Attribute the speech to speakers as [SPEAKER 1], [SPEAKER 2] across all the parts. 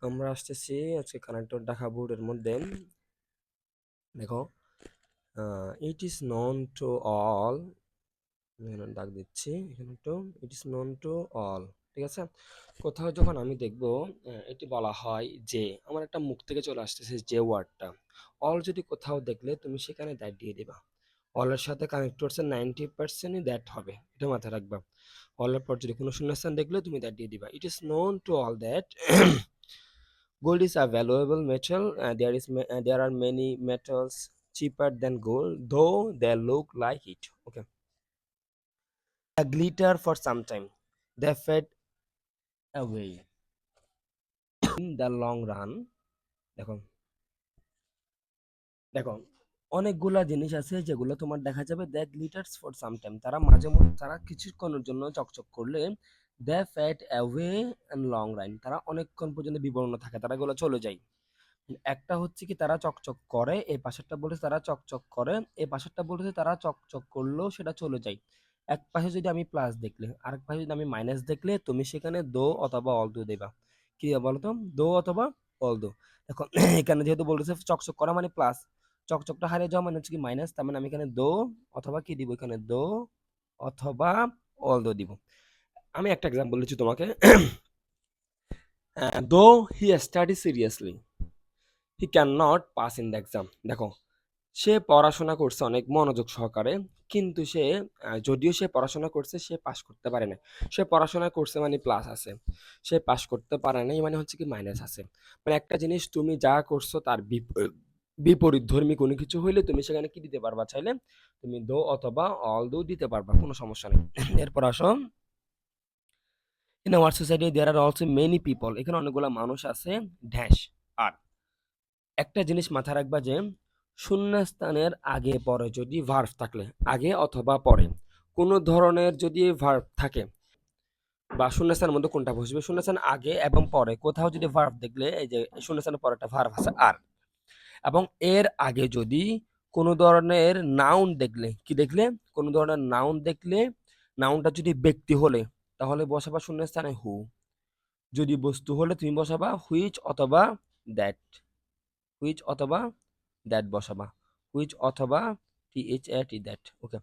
[SPEAKER 1] আমরা আসতেছি আজকে কানেক্টর দেখাবো এর মধ্যে। দেখো, it is known to all, এখানে ডাক দিচ্ছি, এখানে তো it is known to all. ঠিক আছে, কোথাও যখন আমি দেখব এটি বলা হয় যে আমার একটা মুখ থেকে চলে আসতেছে যে ওয়ার্ডটা অল, যদি কোথাও দেখলে তুমি সেখানে দ্যাট দিয়ে দিবা। অলের সাথে কানেক্ট করছে 90%ই দ্যাট হবে, এটা মাথায় রাখবা। অলের পর যদি কোনো শূন্যস্থান দেখলে তুমি দ্যাট দিয়ে দিবা। ইট is known to all that gold is a valuable metal. There are many metals cheaper than gold, though they look like it. Okay. A glitter for some time. They fade away in the long run. দেখো, দেখো, অনেকগুলা জিনিস আছে যেগুলো তোমার দেখা যাবে the glitters for some time, তারা মাঝে মধ্যে তারা কিছুক্ষণের জন্য চকচক করলে the fat away and long run, তারা অনেকক্ষণ পর্যন্ত বিবর্ণ থাকে, তারা এগুলো চলে যায়। একটা হচ্ছে কি তারা চকচক করে, এই পাশেরটা বলেছে তারা চকচক করে, এই পাশেরটা বলেছে তারা চকচক করলেও সেটা চলে যায়। এক পাশে যদি আমি প্লাস দেখলে, আরেক পাশে যদি আমি মাইনাস দেখলে, তুমি সেখানে দো অথবা অল দো দেবা। কি দেবা বলো তো? দো অথবা অল দো। দেখো এখানে যেহেতু বলেছে চকচক করা মানে প্লাস, চকচকটা হারিয়ে যাওয়া মানে হচ্ছে কি মাইনাস, তার মানে আমি এখানে দো অথবা কি দিব, এখানে দো অথবা অল দো দিব। আমি একটা এক্সাম্পল দিচ্ছি তোমাকে। দো he study seriously, he can not pass in the exam. দেখো, সে পড়াশোনা করছে অনেক মনোযোগ সহকারে, কিন্তু সে যদিও সে পড়াশোনা করছে, সে পাস করতে পারে না। সে পড়াশোনা করছে মানে প্লাস আছে, সে পাস করতে পারে নাই মানে হচ্ছে কি মাইনাস আছে। মানে একটা জিনিস তুমি যা করছো তার বিপরীত ধর্মী কোনো কিছু হইলে তুমি সেখানে কি দিতে পারবা, চাইলে তুমি দো অথবা অল দো দিতে পারবা, কোনো সমস্যা নেই। এরপর আসো, in our society there are also many people, এখানে অনেকগুলো মানুষ আছে, ড্যাশ। আর একটা জিনিস মাথায় রাখবা যে শূন্যস্থানের আগে পরে যদি ভার্ব থাকলে, আগে অথবা পরে কোনো ধরনের যদি ভার্ব থাকে, বা শূন্যস্থানের মধ্যে কোনটা বসবে, শূন্যস্থান আগে এবং পরে কোথাও যদি ভার্ব দেখলে, এই যে শূন্যস্থানের পরে একটা ভার্ব আছে আর, এবং এর আগে যদি কোনো ধরনের নাউন দেখলে, কি দেখলে, কোনো ধরনের নাউন দেখলে, নাউনটা যদি ব্যক্তি হলে তাহলে বসাবা শূন্যস্থানে হু, যদি বস্তু হলে তুমি বসাবা হুইচ অথবা দ্যাট, হুইচ অথবা দ্যাট বসাবা, হুইচ অথবা টি দ্যাট। ওকে,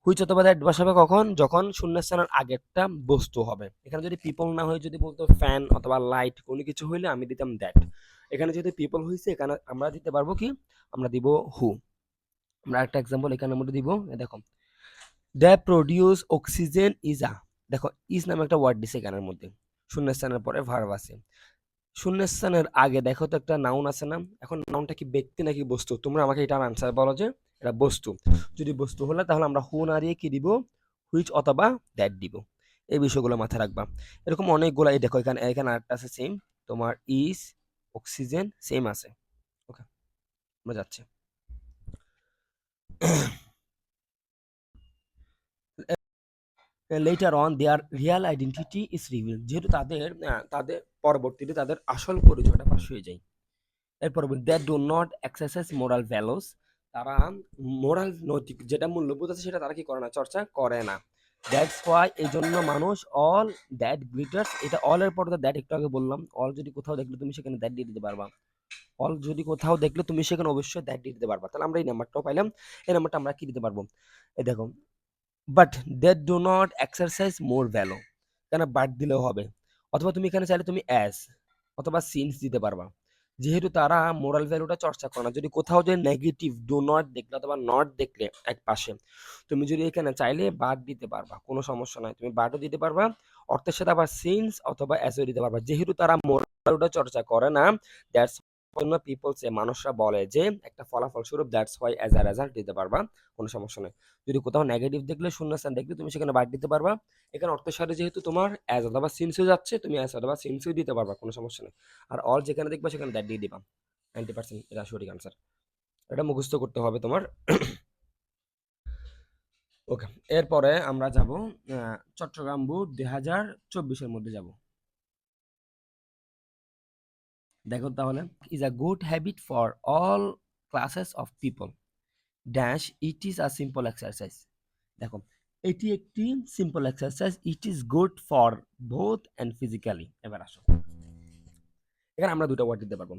[SPEAKER 1] হুইচ অথবা দ্যাট বসাবে কখন, যখন শূন্যস্থানের আগেরটা বস্তু হবে। এখানে যদি পিপল না হয়ে যদি বলতো ফ্যান অথবা লাইট কোনো কিছু হইলে আমি দিতাম দ্যাট। এখানে যেহেতু পিপল হয়েছে, এখানে আমরা দিতে পারবো কি, আমরা দিব হু। আমরা একটা এক্সাম্পল এখানের মধ্যে দিব, দেখো, the produce oxygen is a, দেখো ইজ নামে একটা ওয়ার্ড দিছে এখানের মধ্যে, শূন্যস্থানের পরে ভার্ব আছে, শূন্যস্থানের আগে দেখো তো একটা নাউন আছে না, এখন নাউনটা কি ব্যক্তি নাকি বস্তু, তোমরা আমাকে এটার আনসার বলো যে এটা বস্তু। যদি বস্তু হলে তাহলে আমরা হু না দিয়ে কি দিব, হুইচ অথবা দ্যাট দিব। এই বিষয়গুলো মাথায় রাখবা। এরকম অনেকগুলো, এই দেখো এখানে এখানে আরেকটা আছে সেম, তোমার ইজ অক্সিজেন সেম আছে। ওকে, আমরা যাচ্ছি। Letter on their Real identity is reveal, যেহেতু তাদের তাদের পরবর্তীতে তাদের আসল পরিচয়টা ফাঁস হয়ে যায়। এরপর that do not exercise moral values, তারা মোরাল নৈতিক যেটা মূল্যবোধ আছে সেটা তারা কি করে না, চর্চা করে না। দ্যাটস ওয়াই, এই জন্য মানুষ অল দ্যাট গ্লিটার্স, এটা অল এর পর দ্যাট একটু আগে বললাম, অল যদি কোথাও দেখলে তুমি সেখানে দ্যাট দিয়ে দিতে পারবা, অল যদি কোথাও দেখলে তুমি সেখানে অবশ্যই দ্যাট দিয়ে দিতে পারবা। তাহলে আমরা এই নাম্বারটাও পাইলাম, এই নাম্বারটা আমরা কি দিতে পারবো, এই দেখো, but that do not exercise more value, কেন বাট দিলেও হবে, অথবা তুমি এখানে চাইলে তুমি অ্যাজ অথবা সিন্স দিতে পারবা, যেহেতু তারা মোরাল ভ্যালুটা চর্চা করে না। যদি কোথাও যে নেগেটিভ ডু নট দেখলে অথবা নট দেখলে এক পাশে, তুমি যদি এখানে চাইলে বাট দিতে পারবা, কোনো সমস্যা নাই, তুমি বাটও দিতে পারবা, অর্থের সাথে আবার সিন্স অথবা অ্যাজও দিতে পারবা, যেহেতু তারা মোরাল ভ্যালুটা চর্চা করে না। দ্যাটস জন্য পিপলস, মানুষরা বলে যে একটা ফলাফল স্বরূপ, that's why as a result দিতে পারবা, কোনো সমস্যা নেই। যদি কোথাও নেগেটিভ দেখলে, শূন্যস্থান দেখলে, তুমি সেখানে বাদ দিতে পারবা। এখানে অর্থের সাথে যেহেতু তোমার অ্যাজ অথবা সিন্সও যাচ্ছে, তুমি অ্যাজ অথবা সিন্সও দিতে পারবা, কোনো সমস্যা নেই। আর অল যেখানে দেখবা সেখানে দ্যাট দিয়ে দিবা। 90% এটা সঠিক আনসার, এটা মুখস্থ করতে হবে তোমার। ওকে, এরপরে আমরা যাব চট্টগ্রাম বুট 2024-এর মধ্যে যাব। দেখো তাহলে, is a good habit for all classes of people dash, it is a simple exercise. দেখো, এটি একটি simple exercise, it is good for both and physically. এবার আসো, এখানে আমরা দুটো ওয়ার্ড দিতে পারবো।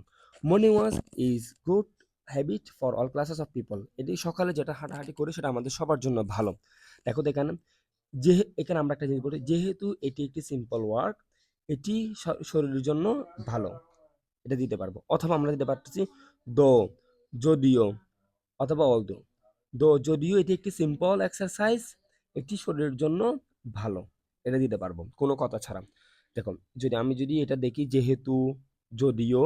[SPEAKER 1] Morning walk is good habit for all classes of people. এটি সকালে যেটা হাঁটাহাঁটি করি সেটা আমাদের সবার জন্য ভালো। দেখো তো এখানে এখানে আমরা একটা জিনিস বলি, যেহেতু এটি একটি সিম্পল ওয়ার্ক, এটি শরীরের জন্য ভালো, এটা দিতে পারবো। অথবা আমরা দিতে পারতেছি দো, যদিও, অথবা অলদো। দো, যদিও এটি একটি সিম্পল এক্সারসাইজ, এটি শরীরের জন্য ভালো, এটা দিতে পারবো কোনো কথা ছাড়া। দেখো, যদি এটা দেখি যেহেতু, যদিও,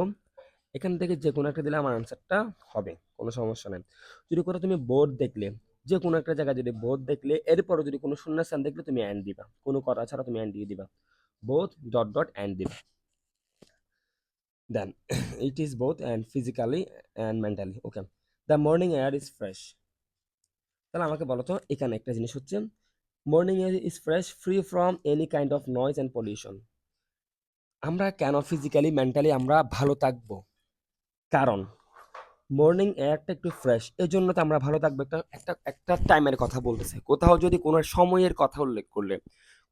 [SPEAKER 1] এখান থেকে যে কোনো একটা দিলে আমার আনসারটা হবে, কোনো সমস্যা নেই। যদি কোনো তুমি বোর্ড দেখলে, যে কোনো একটা জায়গায় যদি বোর্ড দেখলে এরপরে যদি কোনো শূন্যস্থান দেখলে তুমি অ্যান্ড দিবা, কোনো কথা ছাড়া তুমি অ্যান্ড দিয়ে দিবা, বোথ ডট ডট অ্যান্ড দিবা। Then it is both and physically and mentally. Okay, the morning air is fresh. তাহলে আমাকে বলো তো, এখানে একটা জিনিস হচ্ছে, morning air is fresh free from any kind of noise and pollution. আমরা কেন ফিজিক্যালি মেন্টালি আমরা ভালো থাকবো? কারণ মর্নিং এয়ারটা একটু ফ্রেশ, এই জন্য তো আমরা ভালো থাকবো। একটা একটা একটা টাইমের কথা বলতেছে, কোথাও যদি কোনো সময়ের কথা উল্লেখ করলে,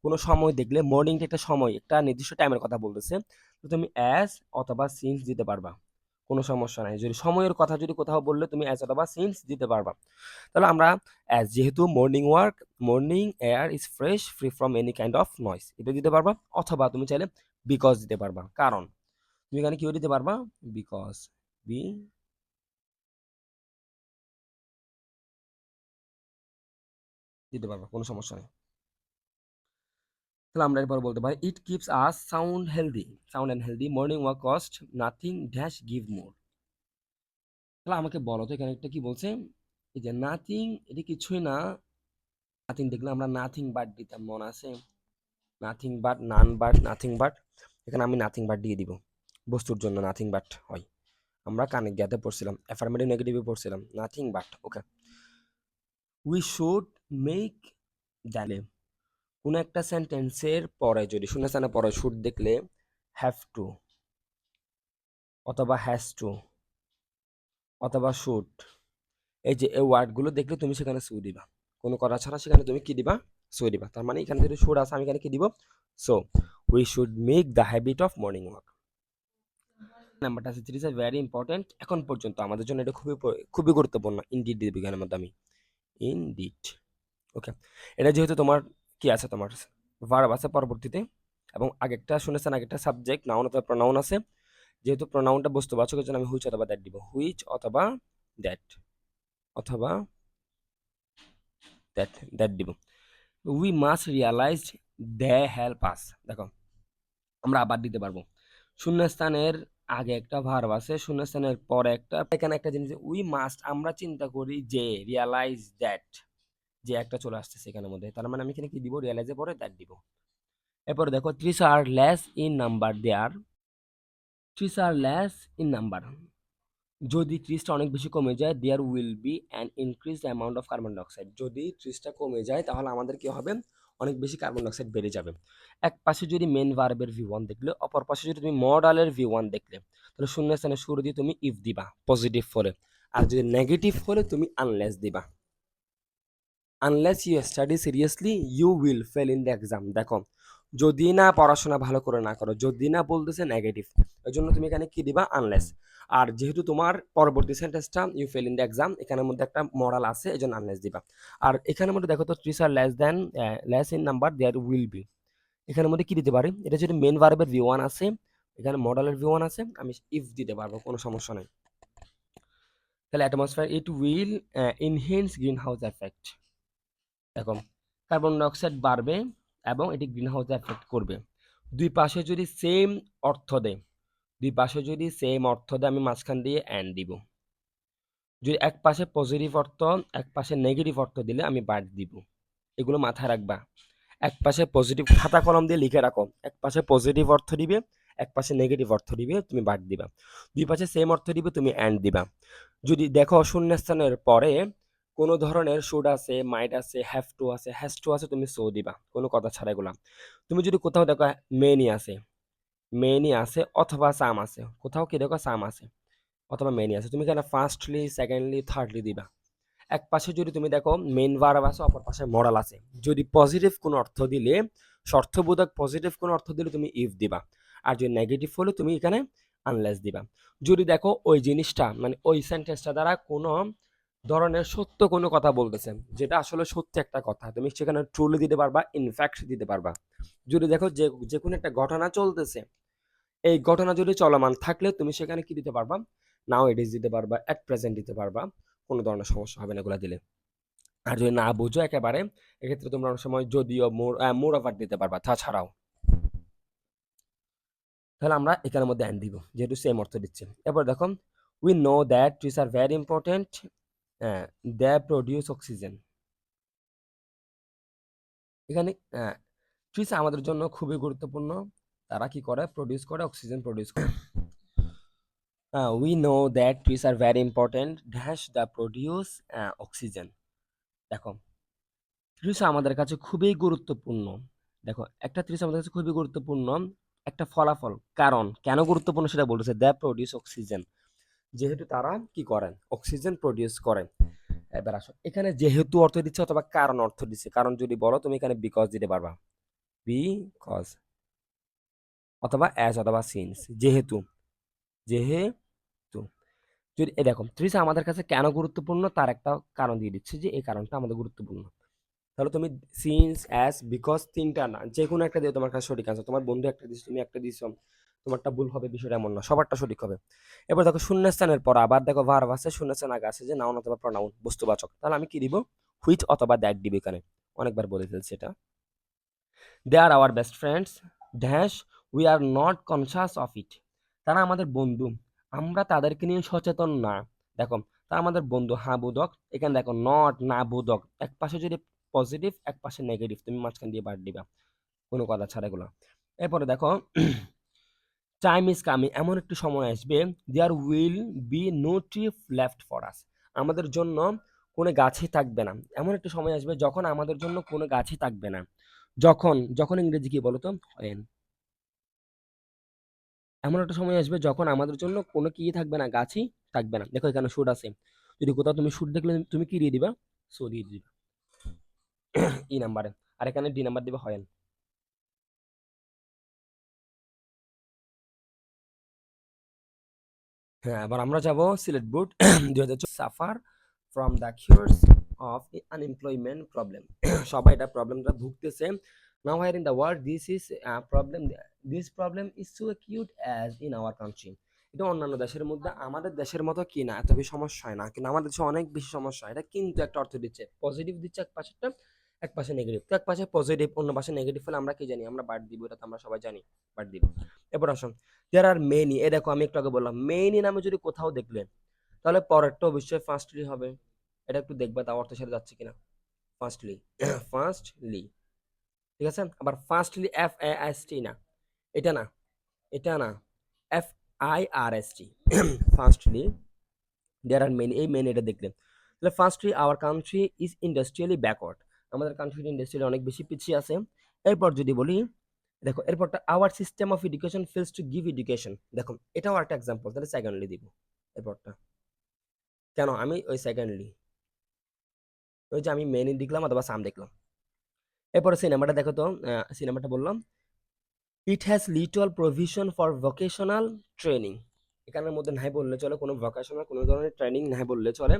[SPEAKER 1] কোনো সময় দেখলে, মর্নিংটা একটা সময়, একটা নির্দিষ্ট টাইমের কথা বলতেছে, তো তুমি অ্যাজ অথবা সিন্স দিতে পারবা, কোনো সমস্যা নাই। যদি সময়ের কথা যদি কোথাও বললে তুমি অ্যাজ অথবা সিন্স দিতে পারবা। তাহলে আমরা অ্যাজ, যেহেতু morning air is fresh free from any kind of noise, এটা দিতে পারবা। অথবা তুমি চাইলে বিকজ দিতে পারবা, কারণ। তুমি এখানে কিও দিতে পারবা, বিকজ, বি দিতে পারবা, কোনো সমস্যা নেই। তাহলে আমরা এরপর বলতে পারি, it keeps us sound and healthy, morning walk cost nothing dash give more. তাহলে আমাকে বলো তো, এখানে একটা কি বলছে, এই যে নাথিং, এটি কিছুই না। নাথিং দেখলে আমরা নাথিং বাট দিতাম, মনে আছে? Nothing but, none but, nothing but. এখানে আমি নাথিং বাট দিয়ে দিব, বস্তুর জন্য নাথিং বাট হয়। আমরা কানেক্ট জ্ঞাতে পড়ছিলাম, অ্যাফার্মেটিভ নেগেটিভে পড়ছিলাম, nothing but. Okay, we should make that. কোন একটা সেন্টেন্সের পরে যদি শূন্যস্থানের পরে শুড দেখলে হ্যাভ টু, অথবা হ্যাজ টু, অথবা শুড, এই যে এই ওয়ার্ডগুলো দেখলে তুমি সেখানে সু দিবা, কোনো করা ছাড়া সেখানে তুমি কি দিবা, সো দিবা। তার মানে এখানে যদি শুড আছে, আমি এখানে কি দিব, so we should make the habit of morning walk. নাম্বারটা আছে, ইট ইজ ভেরি ইম্পর্টেন্ট। এখন পর্যন্ত আমাদের জন্য এটা খুবই খুবই গুরুত্বপূর্ণ। ইনডিড দিবে এখানের মধ্যে আমি, ইনডিড। ওকে, এটা যেহেতু তোমার কি আছে, তোমার ভার্ব আছে পরবর্তীতে, এবং আগেরটা শুনেছেন, আগেরটা সাবজেক্ট নাউন অথবা প্রনাউন আছে। যেহেতু প্রনাউনটা বস্তুবাচকের জন্য আমি হুইচ অথবা দ্যাট দিব, হুইচ অথবা দ্যাট, অথবা দ্যাট দিব। We must realize they help us. দেখো, আমরা আবার দিতে পারবো, শূন্যস্থানের আগে একটা ভার্ব আছে, শূন্যস্থানের পরে একটা, এখানে একটা জিনিস, উই মাস্ট, আমরা চিন্তা করি যে, রিয়ালাইজ দ্যাট, যে একটা চলে আসছে সেখানের মধ্যে, তার মানে আমি এখানে কি দিব, রিয়ালাইজের পরে দ্যাট দিব। এরপরে দেখো, trees are less in number, trees are less in number. যদি ট্রিসটা অনেক বেশি কমে যায়, there will be an increase amount of carbon dioxide. যদি ট্রিসটা কমে যায় তাহলে আমাদের কি হবে, অনেক বেশি কার্বন ডাইঅক্সাইড বেড়ে যাবে। এক পাশে যদি মেন ভার্বের ভি1 দেখলে, অপর পাশে যদি তুমি মডালের ভি1 দেখলে, তাহলে শূন্যস্থানে শুরু দিয়ে তুমি ইফ দিবা পজিটিভ হলে, আর যদি নেগেটিভ হলে তুমি আনলেস দিবা। Unless you study seriously you will fail in the exam. দেখো, যদি না পড়াশোনা ভালো করে না করো, যদি না বলতেছে নেগেটিভ, ওই জন্য তুমি এখানে কি দিবা, আনলেস। আর যেহেতু তোমার পরবর্তী সেন্টেন্সটা you fail in the exam, এখানের মধ্যে একটা মরাল আছে, এই জন্য আনলেস দিবা। আর এখানের মধ্যে দেখো তো, trees are less in number, there will be, এখানের মধ্যে কি দিতে পারি, এটা যদি মেন ভার্বের ভি1 আছে, এখানে মডেলের ভি1 আছে, আমি ইফ দিতে পারবো, কোনো সমস্যা নেই। তাহলে atmosphere, it will enhance green house effect. দেখো, কার্বন ডাইঅক্সাইড বাড়বে এবং এটি গ্রিন হাউস এফেক্ট করবে। দুই পাশে যদি সেম অর্থ দেয়, আমি মাঝখান দিয়ে অ্যান্ড দিব। যদি এক পাশে পজিটিভ অর্থ, এক পাশে নেগেটিভ অর্থ দিলে আমি বাদ দিব। এগুলো মাথায় রাখবা। এক পাশে পজিটিভ, খাতা কলম দিয়ে লিখে রাখো, এক পাশে পজিটিভ অর্থ দিবে, এক পাশে নেগেটিভ অর্থ দিবে, তুমি বাদ দিবা। দুই পাশে সেম অর্থ দিবে, তুমি অ্যান্ড দিবা। যদি দেখো শূন্যস্থানের পরে কোনো ধরনের শুড আছে, মাইট আছে, হ্যাভ টু আছে, হ্যাজ টু আছে, তুমি সো দিবা, কোনো কথা ছাড়া এগুলা। তুমি যদি কোথাও দেখো মেনি আছে অথবা সাম আছে, কোথাও কি দেখো সাম আছে অথবা মেনি আছে, তুমি কেন ফার্স্টলি, সেকেন্ডলি, থার্ডলি দিবা। এক পাশে যদি তুমি দেখো মেইন ভার্ব আছে, অপর পাশে মডাল আছে, যদি পজিটিভ কোনো অর্থ দিলে, অর্থবোধক পজিটিভ কোনো অর্থ দিলে তুমি ইফ দিবা। আর যদি নেগেটিভ হলে তুমি এখানে আনলেস দিবা। যদি দেখো ওই জিনিসটা মানে ওই সেন্টেন্সটা দ্বারা কোনো ধরনের সত্য কোনো কথা বলতেছে, যেটা আসলে সত্য একটা কথা, তুমি সেখানে ট্রুলি দিতে পারবা, ইনফ্যাক্ট দিতে পারবা। যদি দেখো যে যে কোনো একটা ঘটনা চলতেছে, এই ঘটনা যদি চলমান থাকলে তুমি সেখানে কি দিতে পারবা, নাও ইট ইজ দিতে পারবা, এট প্রেজেন্ট দিতে পারবা, কোনো ধরনের সমস্যা হবে না এগুলা দিলে। আর যদি না বুঝো একেবারে, এক্ষেত্রে তোমরা অনেক সময় যদিও মোর ওভার দিতে পারবা তাছাড়াও। তাহলে আমরা এখানের মধ্যে অ্যান্ড দিব যেহেতু সেম অর্থ দিচ্ছে। এরপর দেখো, we know that trees are very important, they produce oxygen. এখানে ট্রিজ আমাদের জন্য খুবই গুরুত্বপূর্ণ, তারা কি করে, প্রডিউস করে, অক্সিজেন প্রডিউস করে। We know that trees are very important dash the produce oxygen. দেখো ট্রিজ আমাদের কাছে খুবই গুরুত্বপূর্ণ। দেখো একটা ট্রিজ আমাদের কাছে খুবই গুরুত্বপূর্ণ, একটা ফলাফল, কারণ কেন গুরুত্বপূর্ণ সেটা বলতেছে, দ্য প্রডিউস অক্সিজেন, যেহেতু তারা কি করেন, অক্সিজেন প্রডিউস করেন। এবার আসো, এখানে যেহেতু অর্থ দিচ্ছে অথবা কারণ অর্থ দিচ্ছে। কারণ যদি বলো তুমি এখানে বিকজ দিতে পারবা, বিকজ, অথবা অ্যাজ অথবা সিন্স, যেহেতু, যেহেতু। যদি এই দেখো ত্রিশা আমাদের কাছে কেন গুরুত্বপূর্ণ তার একটা কারণ দিয়ে দিচ্ছে যে এই কারণটা আমাদের গুরুত্বপূর্ণ। তাহলে তুমি সিন্স, অ্যাজ, বিকজ তিনটা না যে কোনো একটা দিয়ে তোমার কাছে সঠিক আনসার। তোমার বন্ধু একটা দিচ্ছে, তুমি একটা দিচ্ছ, তোমারটা ভুল হবে বিষয়টা এমন না, সবারটা সঠিক হবে। এবার দেখো শূন্যস্থানের পর আবার দেখো ভার্ব আছে, শূন্যস্থান আগে আছে যে নাউন অথবা প্রনাউন, বস্তুবাচক। তাহলে আমি কি দিব, হুইচ অথবা দ্যাট দিব এখানে, অনেকবার বলে ফেলছি এটা। They are our best friends dash we are not conscious of it. তারা আমাদের বন্ধু, আমরা তাদেরকে নিয়ে সচেতন না। দেখো তারা আমাদের বন্ধু, হ্যাঁ বোধক, এখানে দেখো নট, না বোধক, এক পাশে যদি পজিটিভ এক পাশে নেগেটিভ, তুমি মাঝখান দিয়ে বাদ দিবা কোনো কথা ছাড়া এগুলো। এরপরে দেখো টাইম ইজ কামিং, এমন একটি সময় আসবে, there will be no tree left for us, আমাদের জন্য কোনো গাছই থাকবে না। এমন একটা সময় আসবে যখন আমাদের জন্য কোনো গাছই থাকবে না। যখন, যখন ইংরেজি কি বলতো, when। এমন একটা সময় আসবে যখন আমাদের জন্য কোনো কি থাকবে না, গাছই থাকবে না। দেখো এখানে শুট আছে, যদি কোথাও তুমি শুট দেখলে তুমি কি দিয়ে দিবা, সো দিয়ে দিবা ই নাম্বারে। আর এখানে ডি নাম্বার দিবে হয়। হ্যাঁ, এবার আমরা যাব Sylhet board 2024 suffer from the curse of unemployment problem. সবাই এটা প্রবলেমটা ভুগতেছে। Now here in the world this is problem, this problem is so acute as in our country. এটা অন্যান্য দেশের মধ্যে আমাদের দেশের মতো কি না এত বেশি সমস্যা হয় না, কিন্তু আমাদের দেশে অনেক বেশি সমস্যা হয়। এটা কিন্তু একটা অর্থ দিচ্ছে, পজিটিভ দিচ্ছে এক পাশেরটা, এক পাশে নেগেটিভ। তো এক পাশে পজিটিভ অন্য পাশে নেগেটিভ হলে আমরা কি জানি, আমরা বাদ দিব, এটা তো আমরা সবাই জানি, বাদ দিব। এবার আসুন, দেয়ার আর মেনি, এ দেখো আমি একটু আগে বললাম মেনি নামে যদি কোথাও দেখলে, তাহলে পরেরটা অবশ্যই ফার্স্টলি হবে। এটা একটু দেখবে তাও অর্থের সাথে যাচ্ছে কিনা। ফার্স্টলি, ফার্স্টলি, ঠিক আছে। আবার firstly F A S T না, এটা না, এটা না, F I R S T, firstly there are many, এই মেনি এটা দেখলে। তাহলে firstly our country is industrially backward, আমাদের কান্ট্রি ইন্ডাস্ট্রিয়ালি অনেক বেশি পিছিয়ে আছে। এরপর যদি বলি, দেখো এরপরটা our system of education fails to give education, দেখো এটাও একটা এক্সাম্পল, তাহলে সেকেন্ডলি দিব এরপরটা। কেন আমি ওই সেকেন্ডলি, ওই যে আমি মেনি দেখলাম অথবা সাম দেখলাম। এরপরে সিনেমাটা দেখো তো, সিনেমাটা বললাম it has little provision for vocational training, এখানের মধ্যে নাই বললে চলে, কোনো ভোকেশনাল কোনো ধরনের ট্রেনিং নাই বললে চলে।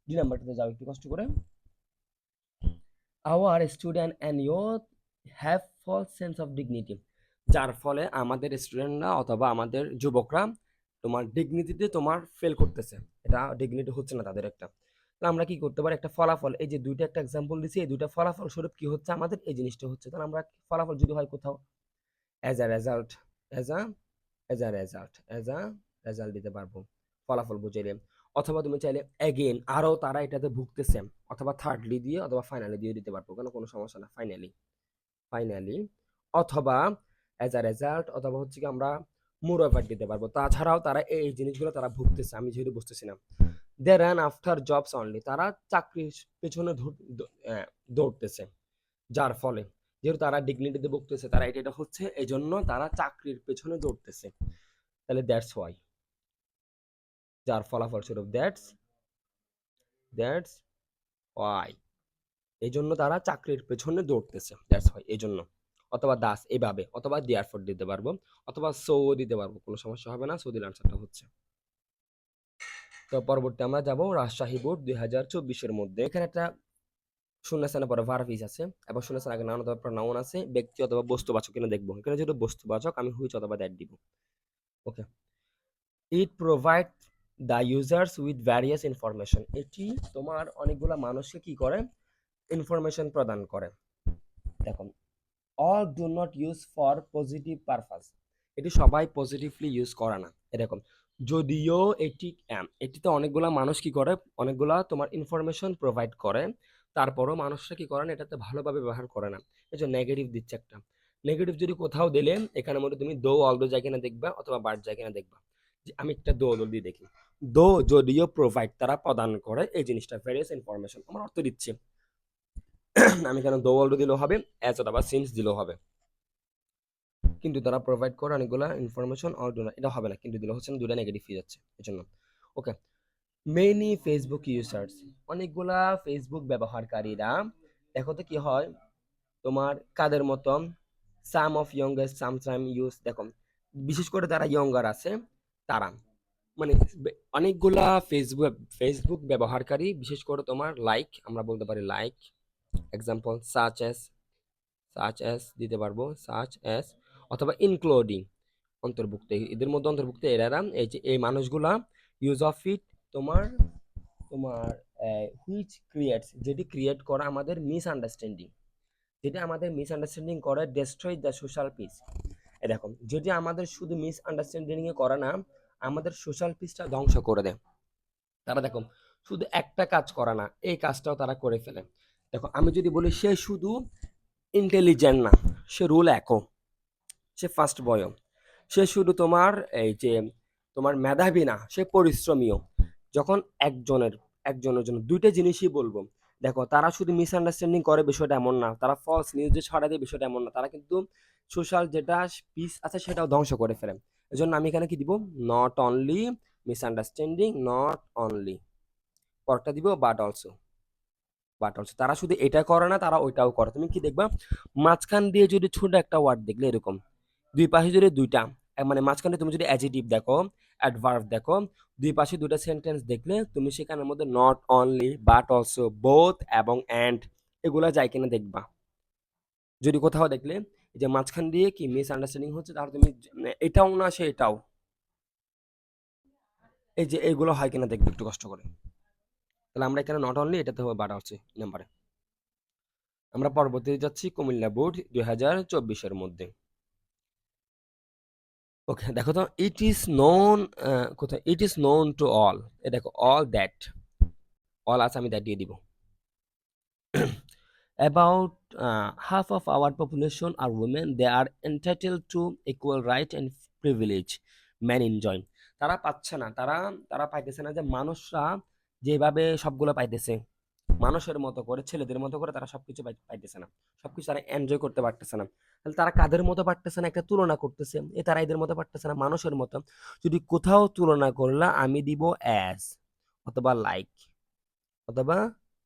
[SPEAKER 1] 2 নাম্বারটাতে যাও একটু কষ্ট করে, our student and youth have false sense of dignity, যার ফলে আমাদের স্টুডেন্টরা অথবা আমাদের যুবকরা তোমার ডিগনিটিতে তোমার ফেল করতেছে, এটা ডিগনিটি হচ্ছে না তাদের একটা। তাহলে আমরা কি করতে পারি, একটা ফলাফল, এই যে দুইটা একটা এক্সাম্পল দিছি, এই দুইটা ফলাফল স্বরূপ কি হচ্ছে আমাদের এই জিনিসটা হচ্ছে। তাহলে আমরা ফলাফল যদি হয় কোথাও as a result, as a as a result, as a result দিতে পারবো ফলাফল বুঝাইলে। অথবা তুমি চাইলে এগেইন আরো তারা এটাতে ভুগতেছে, অথবা থার্ডলি দিয়ে অথবা ফাইনালি দিয়ে দিতে পারবো, কোনো কোনো সমস্যা না, ফাইনালি, ফাইনালি, অথবা অ্যাজ আ রেজাল্ট, অথবা হচ্ছে কি আমরা মোর ওভার দিতে পারবো। তাছাড়াও তারা এই জিনিসগুলো তারা ভুগতেছে, আমি যেহেতু বুঝতেছি না। They run after jobs only, তারা চাকরির পেছনে দৌড়তেছে, যার ফলে যেহেতু তারা ডিগনিটিতে ভুগতেছে, তারা এটা এটা হচ্ছে, এই জন্য তারা চাকরির পেছনে দৌড়তেছে। তাহলে দ্যাটস ওয়াই, যার ফলাফল স্বরূপ, দ্যাটস ওয়াই, এই জন্য তারা চাকরির পেছনে দৌড়তেছে, দ্যাটস ওয়াই, এই জন্য। অথবা দাস এভাবে, অথবা দেয়ারফর দিতে পারবো, অথবা সো দিতে পারবো, কোনো সমস্যা হবে না। সো দিলে আনসারটা হচ্ছে। তো পরবর্তী আমরা যাব রাজশাহী বোর্ড 2024-এর মধ্যে। এখানে একটা শূন্যস্থানের পরে ভার্ব ইজ আছে এবং শূন্যস্থানের আগে নাউন অথবা প্রনাউন আছে, ব্যক্তি অথবা বস্তুবাচক কিনা দেখবো। এখানে যেহেতু বস্তুবাচক আমি হুইচ অথবা দ্যাট দিব। Okay, it provide the users with various information. এটি তোমার অনেকগুলা মানুষকে কি করে, ইনফরমেশন প্রদান করে। দেখো, all do not use for positive purpose, এটি সবাই পজিটিভলি ইউজ করে না। এরকম, যদিও এটিতে অনেকগুলা মানুষ কি করে, অনেকগুলা তোমার ইনফরমেশন প্রোভাইড করে, তারপরও মানুষরা কি করে না, এটাতে ভালোভাবে ব্যবহার করে না। এই যে নেগেটিভ দিচ্ছে একটা, নেগেটিভ যদি কোথাও দিলে এখানের মধ্যে তুমি দো অল দো যায় কিনা দেখবা, অথবা বার্ড যায় কিনা দেখবা। যে আমি একটা দো অল দিয়ে দেখি, দো যদিও প্রোভাইড, তারা প্রদান করে এই জিনিসটা, ভ্যারিয়াস ইনফরমেশন, আমার অর্থ দিচ্ছে। আমি কেন দো অল দো দিলেও হবে, অ্যাজ অথবা সিন্স দিলেও হবে, কিন্তু তারা প্রোভাইড করে অনেকগুলা ইনফরমেশন অর ডো না, এটা হবে না, কিন্তু দিলে হচ্ছে না, দুটা নেগেটিভ হয়ে যাচ্ছে এই জন্য। ওকে, মেনি ফেসবুক ইউজার্স, অনেকগুলা ফেসবুক ব্যবহারকারীরা, দেখো তো কি হয় তোমার কাদের মতন, সাম অফ ইয়ংগেস্ট সাম ইউজ, দেখো বিশেষ করে যারা ইয়ঙ্গার আছে তারা, মানে অনেকগুলা ফেসবুক ফেসবুক ব্যবহারকারী, বিশেষ করে তোমার লাইক, আমরা বলতে পারি লাইক, এক্সাম্পল সাচ অ্যাস দিতে পারবো, সাচ অ্যাস, অথবা ইনক্লুডিং, অন্তর্ভুক্ত, এদের মধ্যে অন্তর্ভুক্ত এরা, এই যে এই মানুষগুলা, ইউজ অফ ইট তোমার তোমার হুইচ ক্রিয়েটস, যেটি ক্রিয়েট করা আমাদের মিসআন্ডারস্ট্যান্ডিং, যেটা আমাদের মিসআন্ডারস্ট্যান্ডিং করে, ডেস্ট্রয় দ্য সোশ্যাল পিস। এরকম, যদি আমাদের শুধু মিসআন্ডারস্ট্যান্ডিং এ করে না, আমাদের সোশ্যাল পিসটা ধ্বংস করে দেয়। তারা দেখো শুধু একটা কাজ করে না, এই কাজটাও তারা করে ফেলে। দেখো আমি যদি বলি সে শুধু ইন্টেলিজেন্ট না, সে রুল একও, সে ফার্স্ট বয়, সে শুধু তোমার এই যে তোমার মেধাবী না, সে পরিশ্রমীও। যখন একজনের একজনের জন্য দুইটা জিনিসই বলবো, দেখো তারা শুধু মিসআন্ডারস্ট্যান্ডিং করে বিষয়টা এমন না, তারা ফলস নিউজ যে ছড়ায় দেয় বিষয়টা এমন না, তারা কিন্তু সোশ্যাল যেটা পিস আছে সেটাও ধ্বংস করে ফেলে। এজন্য আমি এখানে কি দিব, not only misunderstanding, not only, পরটা দিব বাট অলসো তারা শুধু এটা করে না, তারা ওইটাও করে। তুমি কি দেখবা, মাঝখান দিয়ে যদি ছোট একটা ওয়ার্ড দেখলে এরকম, দুই পাশে যদি দুইটা, মানে মাঝখানে তুমি যদি অ্যাডজেক্টিভ দেখো, অ্যাডভার্ব দেখো, দুই পাশে দুইটা সেন্টেন্স দেখলে তুমি সেখানের মধ্যে not only, but also, both এবং অ্যান্ড এগুলা যায় কিনা দেখবা। যদি কোথাও দেখলে যে মাঝখান দিয়ে কি মিস আন্ডারস্ট্যান্ডিং হচ্ছে, তাহলে তুমি এটাও না সে এটাও, এই যে এগুলো হয় কিনা দেখবে একটু কষ্ট করে। তাহলে আমরা এখানে নট অনলি, এটাতে হবে বাট অলসো নাম্বারে। আমরা পরবর্তীতে যাচ্ছি কুমিল্লা বোর্ড 2024-এর মধ্যে। ওকে, দেখো তো, ইট ইজ নোন, কোথায়, it is known to all, এ দেখো অল দ্যাট, অল আছে, আমি দ্যাট দিয়ে দিব। About half of our population are women, they are entitled to equal right and privilege man enjoy, তারা পাচ্ছে না, তারা পাইতেছে না যে মানুষরা যেভাবে সবগুলো পাইতেছে, মানুষের মতো করে, ছেলেদের মতো করে তারা সবকিছু পাইতেছে না, সবকিছু তারা এনজয় করতে পারতেছে না। তাহলে তারা কাদের মতো পারতেছে না, একটা তুলনা করতেছে, তারা এদের মতো পারতেছে না, মানুষের মতো। যদি কোথাও তুলনা করলা আমি দিব অ্যাজ, অথবা লাইক, অথবা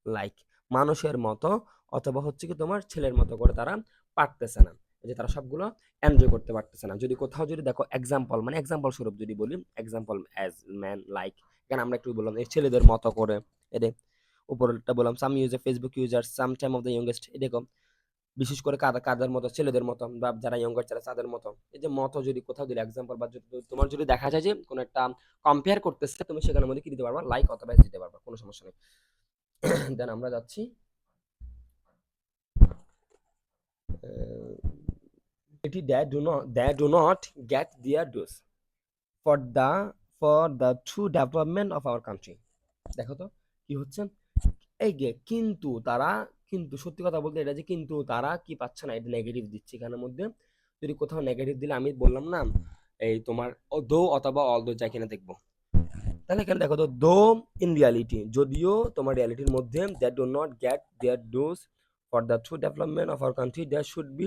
[SPEAKER 1] লাইক, মানুষের মতো, অথবা হচ্ছে কি তোমার ছেলের মতো করে তারা পারতেছে না, এই যে তারা সবগুলো এনজয় করতে পারতেছে না। যদি কোথাও যদি দেখো এক্সাম্পল, মানে এক্সাম্পল স্বরূপ যদি বলি, এক্সাম্পল অ্যাজ, ম্যান, লাইক, এখানে আমরা একটু বললাম এই ছেলেদের মতো করে, এদের উপরেরটা বললাম some user Facebook user some time of the youngest, এরকম বিশেষ করে কাদের মতো, ছেলেদের মতো, বা যারা ইয়ঙ্গার যারা তাদের মতো, এই যে মতো যদি কোথাও দিলে এক্সাম্পল, বা যদি তোমার যদি দেখা যায় যে কোনো একটা কম্পেয়ার করতেছে, তুমি সেখানের মধ্যে কি দিতে পারবা, লাইক অথবা দিতে পারবা, কোনো সমস্যা নেই। দেন আমরা যাচ্ছি এটি that do not get their dues for the true development of our country. দেখো তো কি হচ্ছে, এই যে কিন্তু তারা, কিন্তু সত্যি কথা বলতে এটা যে কিন্তু তারা কি পাচ্ছে না, এটা নেগেটিভ দিচ্ছে এখানের মধ্যে। যদি কোথাও নেগেটিভ দিলে আমি বললাম না, এই তোমার দো অথবা অল দো যা কিনা দেখবো। তাহলে এখানে দেখো তো, দো ইন রিয়ালিটি, যদিও তোমার রিয়ালিটির মধ্যে, that do not get their dues for the true development of our country, that should be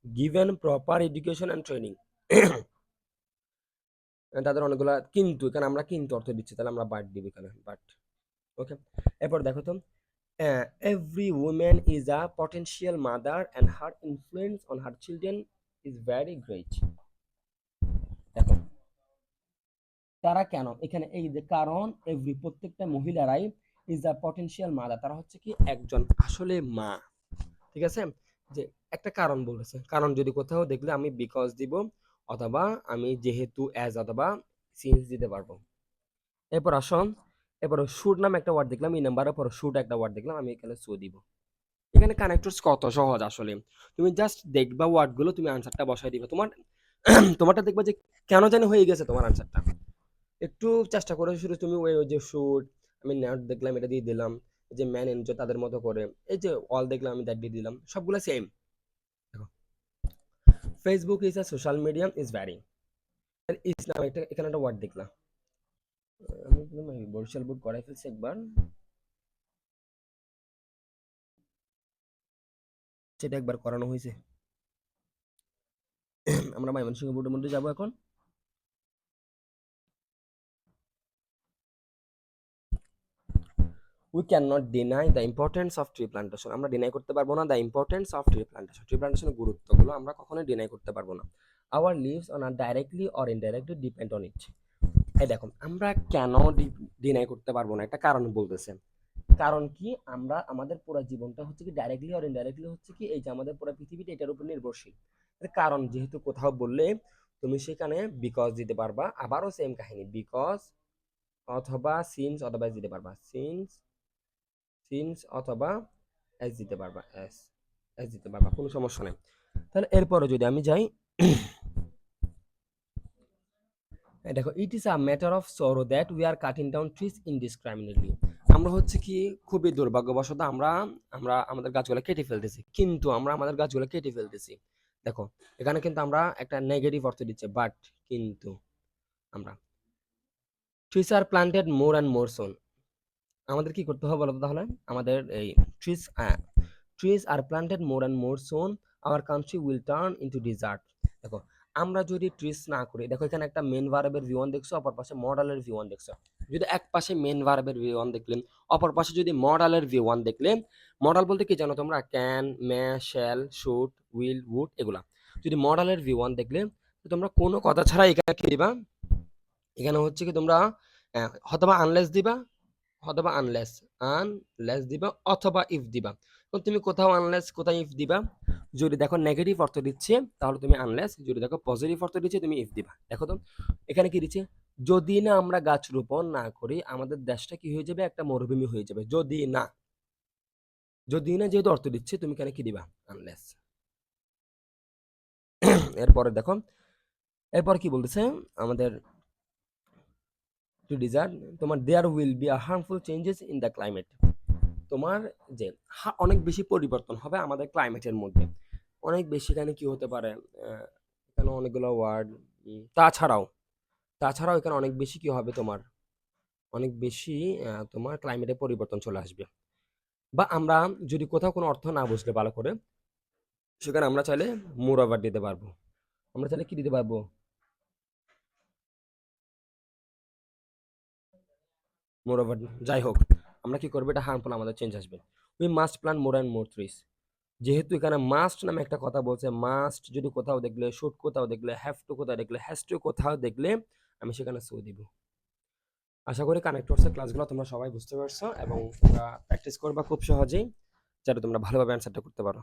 [SPEAKER 1] given proper education and training. তাদের অনেকগুলা কিন্তু, এখানে আমরা কিন্তু অর্থ দিচ্ছি, তাহলে আমরা বাট দিব এখানে, বাট। ওকে, এরপর দেখো তো, Every woman is a potential mother and her influence on her children is very great. দেখো তারা কেন এখানে এই যে কারণ এভরি প্রত্যেকটা মহিলারাই ইজ আ পটেনশিয়াল মাদার, তারা হচ্ছে কি একজন আসলে মা। ঠিক আছে, যে একটা কারণ বলেছে, কারণ যদি কোথাও দেখলে আমি বিকজ দিব অথবা আমি যেহেতু অ্যাজ অথবা সিন্স দিতে পারবো। এরপর আসো, এরপর শুট নামে একটা ওয়ার্ড দেখলাম, এই নাম্বারের পর শুট একটা ওয়ার্ড দেখলাম, আমি এখানে সো দিব। এখানে কানেক্টরস কত সহজ আসলে, তুমি জাস্ট দেখবা ওয়ার্ডগুলো, তুমি আনসারটা বসাই দিবে। তোমার তোমারটা দেখবা যে কেন জানি হয়ে গেছে তোমার আনসারটা। একটু চেষ্টা করে শুরু, তুমি ওই ওই যে শুট, আমি নাট দেখলাম এটা দিয়ে দিলাম, এই যে ম্যান এনজয় তাদের মতো করে, এই যে অল দেখলাম আমি দ্যাট দিয়ে দিলাম, সবগুলো সেম। দেখো Facebook is a social medium is very, is নামে একটা এখানে একটা ওয়ার্ড দেখলাম, আমি দেখলাম আমি বরিশাল বুট করাই ফেলছি একবার, সেটা একবার করানো হয়েছে। আমরা ময়মনসিংহ বুটের মধ্যে যাবো এখন। We can not deny the importance of tree plantation, আমরা ডিনাই করতে পারবো না the importance of tree plantation, tree প্লান্টেশনের গুরুত্বগুলো আমরা কখনোই ডিনাই করতে পারবো না। Our lives on are directly or indirectly depend on it. এই দেখো আমরা কেন ডিনাই করতে পারবো না, একটা কারণ বলতেছে। কারণ কি, আমরা আমাদের পুরো জীবনটা হচ্ছে কি ডাইরেক্টলি অর ইনডাইরেক্টলি হচ্ছে কি এই যে আমাদের পুরো পৃথিবীটা এটার উপর নির্ভরশীল। এর কারণ যেহেতু কোথাও বললে তুমি সেখানে বিকজ দিতে পারবা, আবারও সেম কাহিনী বিকজ অথবা সিন্স অথবা দিতে পারবা, সিন্স সিন্স অথবা এস দিতে পারবা, এস এস দিতে পারবা, কোনো সমস্যা নেই। তাহলে এরপরে যদি আমি যাই, দেখো it is a matter of sorrow that we are cutting down trees indiscriminately, আমরা হচ্ছে কি খুবই দুর্ভাগ্যবশত আমরা আমরা আমাদের গাছগুলো কেটে ফেলতেছি, কিন্তু আমরা আমাদের গাছগুলো কেটে ফেলতেছি। দেখো এখানে কিন্তু আমরা একটা নেগেটিভ অর্থ দিচ্ছে, বাট কিন্তু আমরা trees are planted more and more soon, আমাদের কি করতে হবে বলতো তাহলে, আমাদের এই trees trees are planted more and more soon our country will turn into desert. দেখো আমরা যদি ট্রিজ না করি, দেখো এখানে একটা মেন ভার্বের ভি ওয়ান দেখছো, অপর পাশে মডালের ভি ওয়ান দেখছো, যদি এক পাশে মেন ভার্বের ভি ওয়ান দেখলেন, অপর পাশে যদি মডালের ভি ওয়ান দেখলে, মডাল বলতে কি জানো তোমরা, can, may, shall, should, will, would, এগুলা। যদি মডালের ভি ওয়ান দেখলে তো তোমরা কোনো কথা ছাড়া এখানে কি দিবা, এখানে হচ্ছে কি তোমরা হয়তোবা আনলেস দিবা, অথবা আনলেস, আনলেস দিবা অথবা ইফ দিবা। তো তুমি কোথাও আনলেস কোথাও ইফ দিবা, যদি দেখো নেগেটিভ অর্থ দিচ্ছে তাহলে তুমি আনলেস, যদি দেখো পজিটিভ অর্থ দিচ্ছে তুমি ইফ দিবা। দেখো তো এখানে কি দিচ্ছে, যদি না আমরা গাছ রোপণ না করি আমাদের দেশটা কি হয়ে যাবে, একটা মরুভূমি হয়ে যাবে, যদি না, যদি না যেহেতু অর্থ দিচ্ছে তুমি কেন কি দিবা, আনলেস। এরপরে দেখো, এরপর কি বলতেছে আমাদের টু ডিজার্ট, তোমার there will be a harmful changes in the climate, তোমার যে অনেক বেশি পরিবর্তন হবে আমাদের ক্লাইমেটের মধ্যে, অনেক বেশি। এখানে কি হতে পারে, এখানে অনেকগুলো ওয়ার্ড, তাছাড়াও তাছাড়াও এখানে অনেক বেশি কি হবে তোমার, অনেক বেশি তোমার ক্লাইমেটে পরিবর্তন চলে আসবে। বা আমরা যদি কোথাও কোনো অর্থ না বুঝলে ভালো করে, সেখানে আমরা চাইলে মোর ওভার দিতে পারবো, আমরা চাইলে কি দিতে পারবো, মোর ওভার। যাই হোক আমরা কি করবো, এটা হার্মফুল আমাদের চেঞ্জ আসবে। We must plan more and more trees, যেহেতু এখানে মাস্ট নামে একটা কথা বলছে, মাস্ট যদি কোথাও দেখলে, শুড কোথাও দেখলে, হ্যাভ টু কোথাও দেখলে, হ্যাজ টু কোথাও দেখলে, আমি সেখানে সো দিব। আশা করি কানেক্টরসের ক্লাসগুলো তোমরা সবাই বুঝতে পারছো এবং তোমরা প্র্যাকটিস করবা খুব সহজেই, যাতে তোমরা ভালোভাবে অ্যান্সারটা করতে পারো।